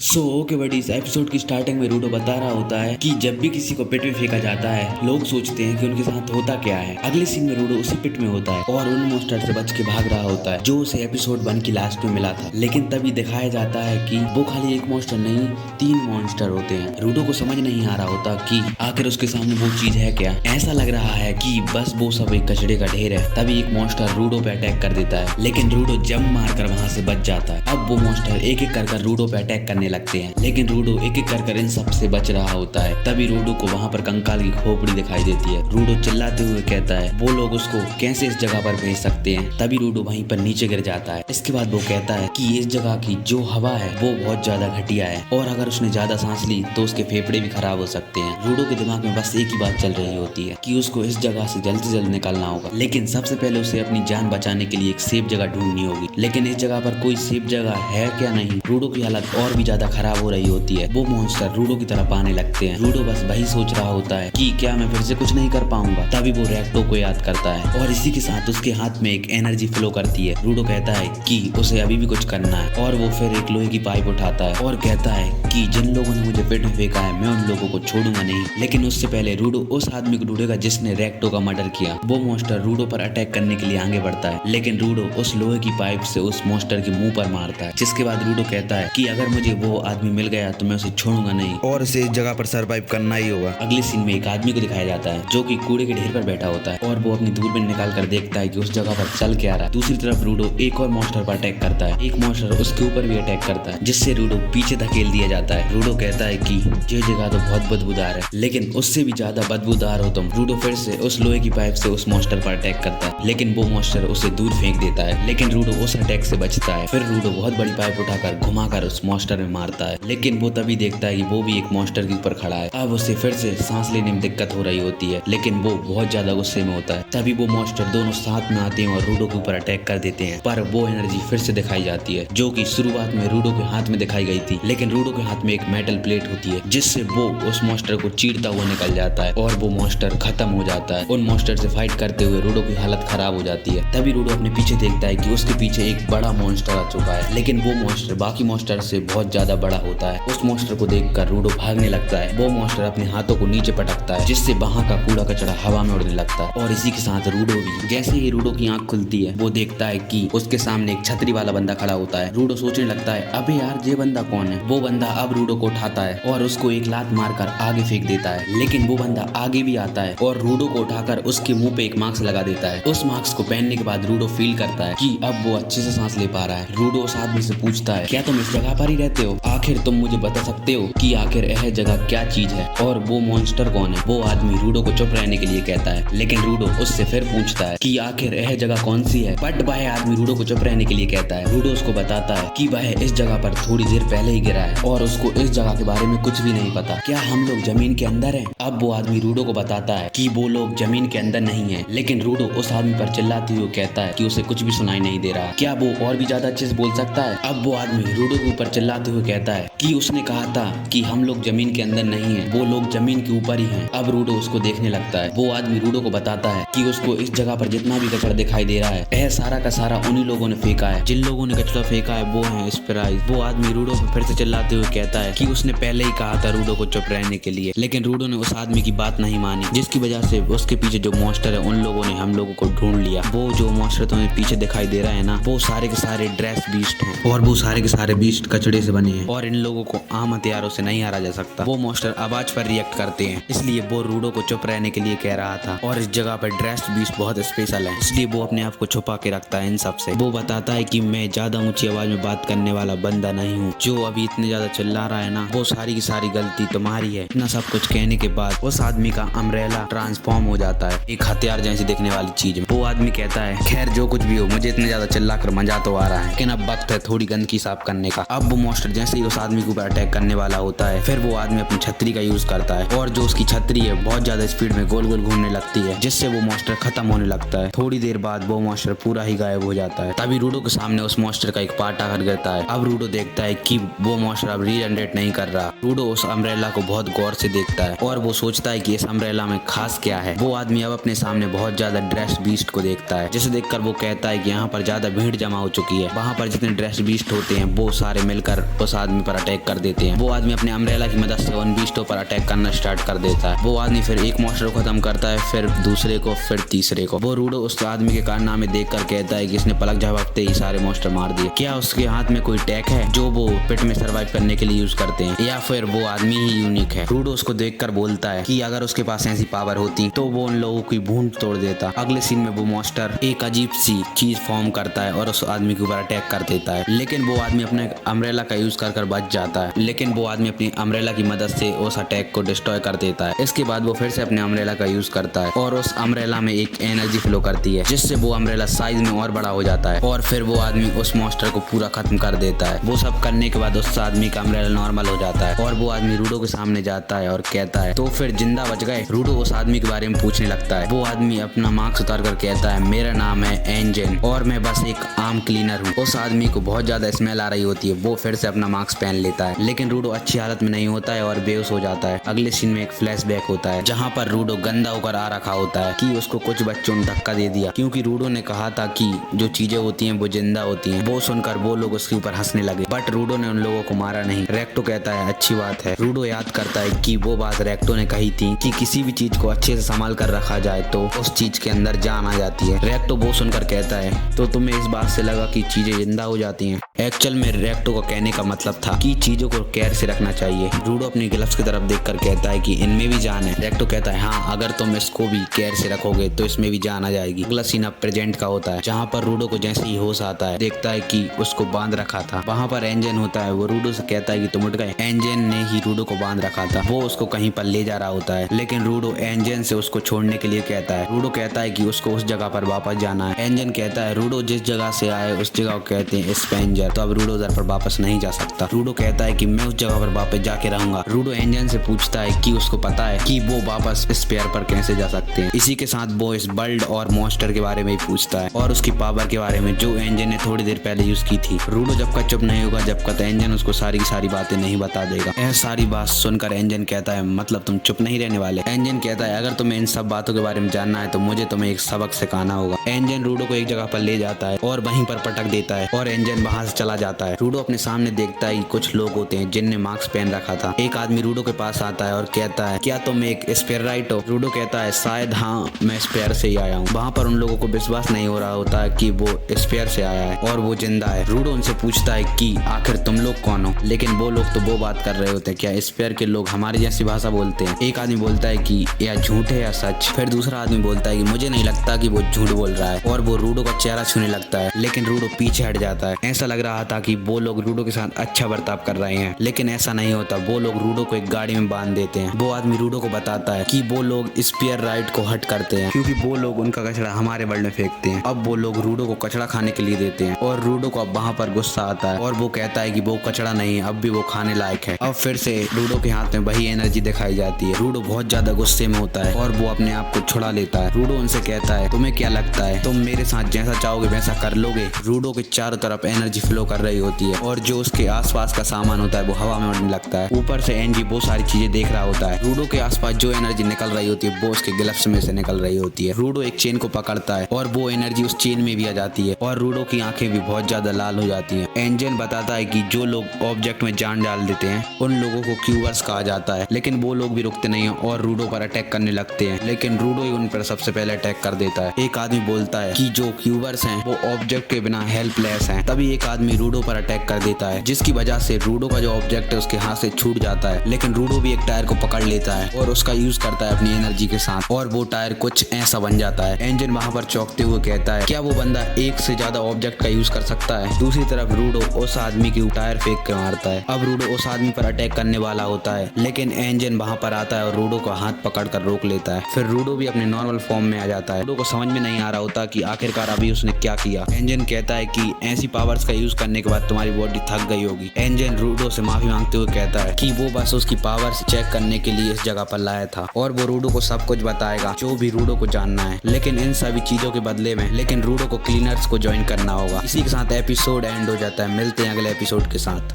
Okay बड़ी इस episode की स्टार्टिंग में रूडो बता रहा होता है कि जब भी किसी को पिट में फेंका जाता है लोग सोचते हैं कि उनके साथ होता क्या है। अगले सीन में रूडो उसी पिट में होता है और उन मॉन्स्टर से बच के भाग रहा होता है जो उसे एपिसोड 1 की लास्ट में मिला था। लेकिन तभी दिखाया जाता है कि वो खाली एक मॉन्स्टर नहीं 3 मॉन्स्टर होते हैं। रूडो को समझ नहीं आ रहा होता कि आखिर उसके सामने वो चीज है क्या। ऐसा लग रहा है कि बस वो सब एक कचड़े का ढेर है। तभी एक मॉन्स्टर रूडो पे अटैक कर देता है लेकिन रूडो जंप मारकर वहां से बच जाता है। अब वो मॉन्स्टर एक एक कर रूडो पे अटैक करने लगते हैं लेकिन रूडो एक एक कर इन सब से बच रहा होता है। तभी रूडो को वहाँ पर कंकाल की खोपड़ी दिखाई देती है। रूडो चिल्लाते हुए कहता है वो लोग उसको कैसे इस जगह पर भेज सकते हैं। तभी रूडो वहीं पर नीचे गिर जाता है। इसके बाद वो कहता है कि इस जगह की जो हवा है वो बहुत ज्यादा घटिया है और अगर उसने ज्यादा सांस ली तो उसके फेफड़े भी खराब हो सकते हैं। रूडो के दिमाग में बस एक ही बात चल रही होती है कि उसको इस जगह से जल्द निकलना होगा। लेकिन सबसे पहले उसे अपनी जान बचाने के लिए एक सेफ जगह ढूंढनी होगी। लेकिन इस जगह पर कोई सेफ जगह है क्या नहीं। रूडो की हालत और भी ज्यादा खराब हो रही होती है। वो मॉन्स्टर रूडो की तरफ आने लगते हैं। रूडो बस वही सोच रहा होता है कि क्या मैं फिर से कुछ नहीं कर पाऊंगा। तभी वो रैक्टो को याद करता है और इसी के साथ उसके हाथ में एक एनर्जी फ्लो करती है। रूडो कहता है कि उसे अभी भी कुछ करना है और वो फिर एक लोहे की पाइप उठाता है और कहता है कि जिन लोगों ने मुझे पेट में फेंका है मैं उन लोगों को छोड़ूंगा नहीं। लेकिन उससे पहले रूडो उस आदमी को ढूंढेगा जिसने रैक्टो का मर्डर किया। वो मॉन्स्टर रूडो पर अटैक करने के लिए आगे बढ़ता है लेकिन रूडो उस लोहे की पाइप से उस मॉन्स्टर के मुंह पर मारता है। जिसके बाद रूडो कहता है कि अगर मुझे वो आदमी मिल गया तो मैं उसे छोड़ूंगा नहीं और इसे इस जगह पर सरवाइव करना ही होगा। अगले सीन में एक आदमी को दिखाया जाता है जो कि कूड़े के ढेर पर बैठा होता है और वो अपनी दूरबीन निकाल कर देखता है कि उस जगह पर चल क्या रहा है। दूसरी तरफ रूडो एक और मॉन्स्टर पर अटैक करता है। एक मॉन्स्टर उसके ऊपर भी अटैक करता है जिससे रूडो पीछे धकेल दिया जाता है। रूडो कहता है कि ये जगह तो बहुत बदबूदार है लेकिन उससे भी ज्यादा बदबूदार हो तुम। रूडो फिर से उस लोहे की पाइप से उस मॉन्स्टर पर अटैक करता है लेकिन वो मॉन्स्टर उसे दूर फेंक देता है। लेकिन रूडो उस अटैक से बचता है। फिर रूडो बहुत बड़ी पाइप उठाकर घुमाकर उस मॉन्स्टर में मारता है लेकिन वो तभी देखता है कि वो भी एक मॉन्स्टर के ऊपर खड़ा है। अब उसे फिर से सांस लेने में दिक्कत हो रही होती है लेकिन वो बहुत ज्यादा गुस्से में होता है। तभी वो मॉन्स्टर दोनों साथ में आते हैं और रूडो के ऊपर अटैक कर देते हैं। पर वो एनर्जी फिर से दिखाई जाती है जो कि शुरुआत में रूडो के हाथ में दिखाई गई थी। लेकिन रूडो के हाथ में एक मेटल प्लेट होती है जिससे वो उस मॉन्स्टर को चीरता हुआ निकल जाता है और वो मॉन्स्टर खत्म हो जाता है। उन मॉन्स्टर से फाइट करते हुए रूडो की हालत खराब हो जाती है। तभी रूडो अपने पीछे देखता है कि उसके पीछे एक बड़ा मॉन्स्टर आ चुका है लेकिन वो मॉन्स्टर बाकी मॉन्स्टर से बहुत ज्यादा बड़ा होता है। उस मॉन्स्टर को देखकर रूडो भागने लगता है। वो मॉन्स्टर अपने हाथों को नीचे पटकता है जिससे वहां का कूड़ा कचरा हवा में उड़ने लगता है और इसी के साथ रूडो भी। जैसे ही रूडो की आंख खुलती है वो देखता है कि उसके सामने एक छतरी वाला बंदा खड़ा होता है। रूडो सोचने लगता है अबे यार ये बंदा कौन है। वो बंदा अब रूडो को उठाता है और उसको एक लात मारकर आगे फेंक देता है लेकिन वो बंदा आगे भी आता है और रूडो को उठाकर उसके मुंह पे एक मास्क लगा देता है। उस मास्क को पहनने के बाद रूडो फील करता है कि अब वो अच्छे से सांस ले पा रहा है। रूडो उस आदमी से पूछता है क्या तुम इस जगह पर ही रहते हो। आखिर तुम मुझे बता सकते हो कि आखिर यह जगह क्या चीज है और वो मॉन्स्टर कौन है। वो आदमी रूडो को चुप रहने के लिए कहता है लेकिन रूडो उससे फिर पूछता है कि आखिर यह जगह कौन सी है। बट वह आदमी रूडो को चुप रहने के लिए कहता है। रूडो उसको बताता है कि वह इस जगह पर थोड़ी देर पहले ही गिरा है और उसको इस जगह के बारे में कुछ भी नहीं पता। क्या हम लोग जमीन के अंदर हैं। अब वो आदमी रूडो को बताता है कि वो लोग जमीन के अंदर नहीं है लेकिन रूडो उस आदमी पर चिल्लाते हुए कहता है कि उसे कुछ भी सुनाई नहीं दे रहा। क्या वो और भी ज्यादा अच्छे से बोल सकता है। अब वो आदमी रूडो के ऊपर चिल्लाते हुए कहता है कि उसने कहा था कि हम लोग जमीन के अंदर नहीं है, वो लोग जमीन के ऊपर ही हैं। अब रूडो उसको देखने लगता है। वो आदमी रूडो को बताता है कि उसको इस जगह पर जितना भी कचरा दिखाई दे रहा है यह सारा का सारा उन्हीं लोगों ने फेंका है। जिन लोगों ने कचरा फेंका है वो है स्प्राइट। वो आदमी रूडो पे फिर से चिल्लाते हुए कहता है कि उसने पहले ही कहा था रूडो को चुप रहने के लिए लेकिन रूडो ने उस आदमी की बात नहीं मानी जिसकी वजह से उसके पीछे जो मॉन्स्टर है उन लोगों ने हम लोगों को ढूंढ लिया। वो जो मॉन्स्टर तुम्हें पीछे दिखाई दे रहा है ना वो सारे के सारे ड्रेस बीस्ट हैं और वो सारे के सारे बीस्ट कचड़े से बने हैं और इन लोगों को आम हथियारों से नहीं हारा जा सकता। वो मॉन्स्टर आवाज पर रिएक्ट करते हैं इसलिए वो रूडो को चुप रहने के लिए कह रहा था और इस जगह पर ड्रेस्ड बीस्ट बहुत स्पेशल है इसलिए वो अपने आप को छुपा के रखता है इन सब से। वो बताता है कि मैं ज्यादा ऊंची आवाज में बात करने वाला बंदा नहीं हूँ। जो अभी इतने ज्यादा चिल्ला रहा है ना वो सारी की सारी गलती तुम्हारी है। इतना सब कुछ कहने के बाद उस आदमी का अम्ब्रेला ट्रांसफॉर्म हो जाता है एक हथियार जैसी दिखने वाली चीज में। वो आदमी कहता है खैर जो कुछ भी हो मुझे इतने ज्यादा चिल्ला कर मजा तो आ रहा है लेकिन अब वक्त है थोड़ी गंदगी साफ करने का। अब वो मॉन्स्टर जैसे ही उस आदमी के ऊपर अटैक करने वाला होता है फिर वो आदमी अपनी छतरी का यूज करता है और जो उसकी छतरी है बहुत ज्यादा स्पीड में गोल गोल घूमने लगती है जिससे वो मॉन्स्टर खत्म होने लगता है। थोड़ी देर बाद वो मॉन्स्टर पूरा ही गायब हो जाता है। तभी रूडो के सामने उस मॉन्स्टर का एक पार्ट आकर गिरता है। अब रूडो देखता है कि वो मॉन्स्टर अब रीजनरेट नहीं कर रहा। रूडो उस अम्ब्रेला को बहुत गौर से देखता है और वो सोचता है कि इस अम्ब्रेला में खास क्या है। वो आदमी अब अपने सामने बहुत ज्यादा ड्रेस्ड बीस्ट को देखता है जिसे देखकर वो कहता है कि यहाँ पर ज्यादा भीड़ जमा हो चुकी है। वहाँ पर जितने ड्रेस्ड बीस्ट होते हैं वो सारे मिलकर उस उस आदमी पर अटैक कर देते हैं। वो आदमी अपने अम्ब्रेला की मदद से उन बीस्टों पर अटैक करना स्टार्ट कर देता है। वो आदमी फिर एक मॉन्स्टर को खत्म करता है, फिर दूसरे को, फिर तीसरे को। वो रूडो उस आदमी के कारनामे देखकर कहता है कि इसने पलक झपकते ही सारे मॉन्स्टर मार दिए। क्या उसके हाथ में कोई टैक है जो वो पिट में सर्वाइव करने के लिए यूज करते हैं, या फिर वो आदमी ही यूनिक है? रूडो उसको देखकर बोलता है कि अगर उसके पास ऐसी पावर होती तो वो उन लोगों की भूंड तोड़ देता। अगले सीन में वो मॉन्स्टर एक अजीब सी चीज फॉर्म करता है और उस आदमी के ऊपर अटैक कर देता है, लेकिन वो आदमी अपने अम्ब्रेला का यूज कर बच जाता है। लेकिन वो आदमी अपनी अम्ब्रेला की मदद से उस अटैक को डिस्ट्रॉय कर देता है। इसके बाद वो फिर से अपने अम्ब्रेला का यूज करता है और उस अम्ब्रेला में एक एनर्जी फ्लो करती है, जिससे वो अम्ब्रेला साइज में और बड़ा हो जाता है और फिर वो आदमी उस मॉन्स्टर को पूरा खत्म कर देता है। वो सब करने के बाद उस आदमी का अम्ब्रेला नॉर्मल हो जाता है और वो आदमी रूडो के सामने जाता है और कहता है, तो फिर जिंदा बच गए? रूडो उस आदमी के बारे में पूछने लगता है। वो आदमी अपना मास्क उतार कर कहता है, मेरा नाम है एंजन और मैं बस एक आम क्लीनर हूँ। उस आदमी को बहुत ज्यादा स्मेल आ रही होती है। वो फिर से अपना मास्क पहन लेता है, लेकिन रूडो अच्छी हालत में नहीं होता है और बेहोश हो जाता है। अगले सीन में एक फ्लैशबैक होता है जहाँ पर रूडो गंदा होकर आ रखा होता है कि उसको कुछ बच्चों ने धक्का दे दिया, क्योंकि रूडो ने कहा था कि जो चीजें होती हैं वो जिंदा होती हैं। वो सुनकर वो लोग उसके ऊपर हंसने लगे, बट रूडो ने उन लोगों को मारा नहीं। रेक्टो कहता है, अच्छी बात है। रूडो याद करता है कि वो बात रेक्टो ने कही थी कि किसी भी चीज को अच्छे से संभाल कर रखा जाए तो उस चीज के अंदर जान आ जाती है। रेक्टो वो सुनकर कहता है, तो तुम्हें इस बात से लगा कि चीजें जिंदा हो जाती हैं? एक्चुअल में रेक्टो का कहने का मतलब था कि चीजों को केयर से रखना चाहिए। रूडो अपनी ग्लव्स की तरफ देखकर कहता है कि इनमें भी जान है। रेक्टो कहता है, हाँ, अगर तुम इसको भी केयर से रखोगे तो इसमें भी जान आ जाएगी। अगला सीन अब प्रेजेंट का होता है जहाँ पर रूडो को जैसे ही होश आता है देखता है कि उसको बांध रखा था। वहाँ पर एंजन होता है। वो रूडो से कहता है कि तुम उठ गए। एंजन ने ही रूडो को बांध रखा था। वो उसको कहीं पर ले जा रहा होता है, लेकिन रूडो एंजन से उसको छोड़ने के लिए कहता है। रूडो कहता है कि उसको उस जगह पर वापस जाना है। एंजन कहता है, रूडो जिस जगह से आए उस जगह को कहते हैं स्पेंजर, तो अब रूडो उधर पर वापस नहीं जा सकता। रूडो कहता है कि मैं उस जगह पर वापस जाके रहूंगा। रूडो एंजन से पूछता है कि उसको पता है कि वो वापस स्पेयर पर कैसे जा सकते हैं। इसी के साथ वो इस बल्ड और मॉन्स्टर के बारे में ही पूछता है और उसकी पावर के बारे में जो एंजन ने थोड़ी देर पहले यूज की थी। रूडो जब का चुप नहीं होगा जब तक एंजन उसको सारी की सारी बातें नहीं बता देगा। यह सारी बात सुनकर एंजन कहता है, मतलब तुम चुप नहीं रहने वाले? एंजन कहता है, अगर तुम्हें इन सब बातों के बारे में जानना है तो मुझे तुम्हें एक सबक सिखाना होगा। एंजन रूडो को एक जगह पर ले जाता है और वहीं पर पटक देता है और एंजन वहां से चला जाता है। रूडो अपने सामने देखता है कि कुछ लोग होते हैं जिनने मास्क पहन रखा था। एक आदमी रूडो के पास आता है और कहता है, क्या तुम एक स्पेयर राइट हो? रूडो कहता है, शायद हाँ, मैं स्पेयर से ही आया हूँ। वहाँ पर उन लोगों को विश्वास नहीं हो रहा होता है कि वो स्पेयर से आया है और वो जिंदा है। रूडो उनसे पूछता है कि आखिर तुम लोग कौन हो? लेकिन वो लोग तो वो बात कर रहे होते हैं, क्या स्पेयर के लोग हमारी जैसी भाषा बोलते हैं? एक आदमी बोलता है कि या झूठ है या सच। फिर दूसरा आदमी बोलता है कि मुझे नहीं लगता कि वो झूठ बोल रहा है, और वो रूडो का चेहरा छूने लगता है, लेकिन रूडो पीछे हट जाता है। ऐसा लग रहा था कि वो लोग रूडो के साथ अच्छा बर्ताव कर रहे हैं, लेकिन ऐसा नहीं होता। वो लोग रूडो को एक गाड़ी में बांध देते हैं। वो आदमी रूडो को बताता है कि वो लोग स्पेयर राइट को हट करते हैं क्योंकि वो लोग उनका कचरा हमारे वर्ल्ड में फेंकते हैं। अब वो लोग रूडो को कचरा खाने के लिए देते हैं और रूडो को अब वहाँ पर गुस्सा आता है और वो कहता है कि वो कचरा नहीं है, अब भी वो खाने लायक है। अब फिर से रूडो के हाथ में वही एनर्जी दिखाई जाती है। रूडो बहुत ज्यादा गुस्से में होता है और वो अपने आप को छुड़ा लेता है। रूडो उनसे कहता है, तुम्हें क्या लगता है तुम मेरे साथ जैसा चाहोगे वैसा कर लोगे? रूडो के चारों तरफ एनर्जी फ्लो कर रही होती है और जो उसके आसपास का सामान होता है वो हवा में उड़ने लगता है। ऊपर से एनजी वो सारी चीजें देख रहा होता है। रूडो के आसपास जो एनर्जी निकल रही होती है वो उसके ग्लव्स में से निकल रही होती है। रूडो एक चेन को पकड़ता है और वो एनर्जी उस चेन में भी आ जाती है और रूडो की आंखें भी बहुत ज्यादा लाल हो जाती हैं। एंजन बताता है कि जो लोग ऑब्जेक्ट में जान डाल देते हैं उन लोगों को क्यूबर्स कहा जाता है, लेकिन वो लोग भी रुकते नहीं हैं और रूडो पर अटैक करने लगते हैं, लेकिन रूडो ही उन पर सबसे पहले अटैक कर देता है। एक आदमी बोलता है कि जो क्यूबर्स हैं वो ऑब्जेक्ट के बिना हेल्पलेस हैं। तभी एक आदमी रूडो पर अटैक कर देता है, जिसकी वजह से रूडो का जो ऑब्जेक्ट है उसके हाथ से छूट जाता है, लेकिन रूडो भी एक टायर को पकड़ लेता है और उसका यूज करता है अपनी एनर्जी के साथ और वो टायर कुछ ऐसा बन जाता है। एंजन वहां पर चौंकते हुए कहता है, क्या वो बंदा एक से ज्यादा ऑब्जेक्ट का यूज कर सकता है? दूसरी तरफ रूडो उस आदमी के टायर फेंक कर मारता है। अब रूडो उस आदमी पर अटैक करने वाला होता है, लेकिन एंजन वहां पर आता है और रूडो को हाथ पकड़कर रोक लेता है। फिर रूडो भी अपने नॉर्मल फॉर्म में आ जाता है। रूडो को समझ में नहीं आ रहा होता कि आखिरकार अभी उसने क्या किया। एंजन कहता है कि ऐसी पावर्स का यूज करने के बाद तुम्हारी बॉडी थक गई होगी। एंजन रूडो से माफी मांगते हुए कहता है कि वो बस उसकी पावर्स चेक करने के लिए इस जगह पर लाया था और वो रूडो को सब कुछ बताएगा जो भी रूडो को जानना है, लेकिन इन सभी चीजों के बदले में रूडो को क्लीनर्स को ज्वाइन करना होगा। इसी के साथ एपिसोड एंड हो जाता है। मिलते हैं अगले एपिसोड के साथ।